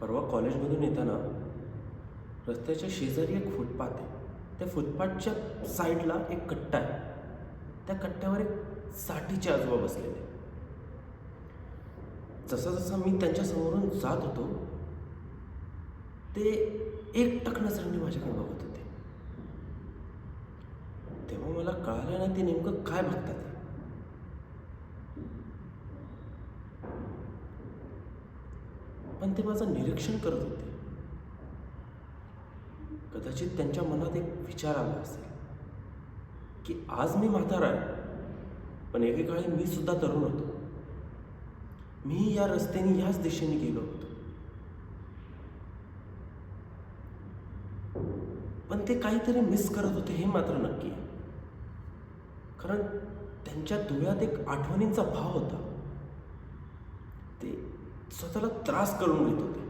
परवा कॉलेजमधून येताना रस्त्याच्या शेजारी एक फुटपाथ आहे. त्या फुटपाथच्या साईडला एक कट्टा आहे. त्या कट्ट्यावर एक साठीचे आजोबा बसलेले. जसा जसा मी त्यांच्या समोरून जात होतो ते एकटक नजरेने माझ्याकडे बघत होते. तेव्हा मला कळालं नाही ते नेमकं काय बघतात. पण ते माझं निरीक्षण करत होते. कदाचित त्यांच्या मनात एक विचार आला असेल की आज मी म्हातारा आहे, पण एकेकाळी मी सुद्धा तरुण होतो. मी या रस्त्याने याच दिशेने गेलो होतो. पण ते काहीतरी मिस करत होते हे मात्र नक्की आहे. कारण त्यांच्या डोळ्यात एक आठवणींचा भाव होता. ते स्वतःला त्रास करून घेत होते.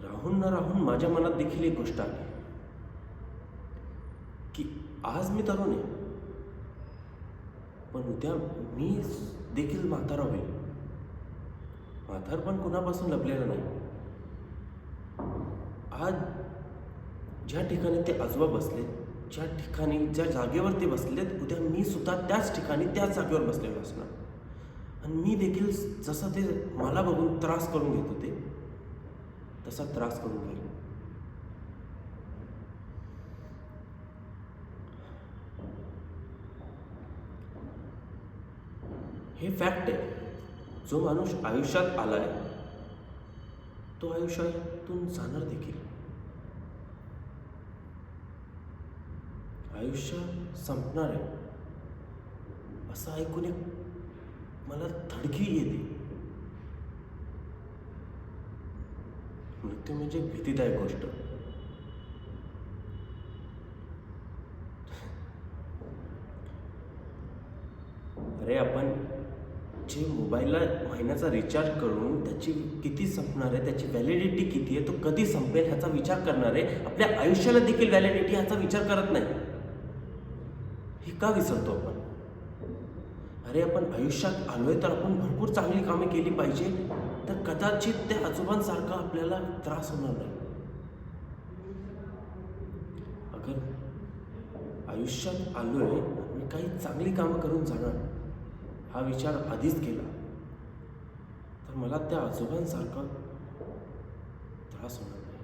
राहून न राहून माझ्या मनात देखील एक गोष्ट आली की आज मी तरुण आहे, पण उद्या मी देखील म्हातारा होईल. म्हातारपण कुणापासून लपलेलं नाही. आज ज्या ठिकाणी ते आजोबा बसलेत, ज्या जागेवर ते बसलेत, उद्या मी सुद्धा त्याच ठिकाणी त्याच जागेवर बसलेलो असणार. आणि मी देखील जसं ते मला बघून त्रास करून घेत होते तसा त्रास करून घेईल. हे फॅक्ट आहे. जो माणूस आयुष्यात आलाय तो आयुष्यातून जाणार देखील. आयुष्य संपणार आहे असं ऐकून एक मला धडकी येते. मृत्यू म्हणजे भीतीदायक गोष्ट. अरे आपण जे मोबाईलला महिन्याचा रिचार्ज करून त्याची किती संपणार आहे, त्याची व्हॅलिडिटी किती आहे, तो कधी संपेल ह्याचा विचार करणार आहे. आपल्या आयुष्याला देखील व्हॅलिडिटी ह्याचा विचार करत नाही. हे का विसरतो आपण? अरे आपण आयुष्यात आलोय तर आपण भरपूर चांगली कामे केली पाहिजे, तर कदाचित त्या आजोबांसारखा आपल्याला त्रास होणार नाही. अगर आयुष्यात आलोय आणि काही चांगली कामं करून जाणार हा विचार आधीच केला तर मला त्या आजोबांसारखा त्रास होणार नाही.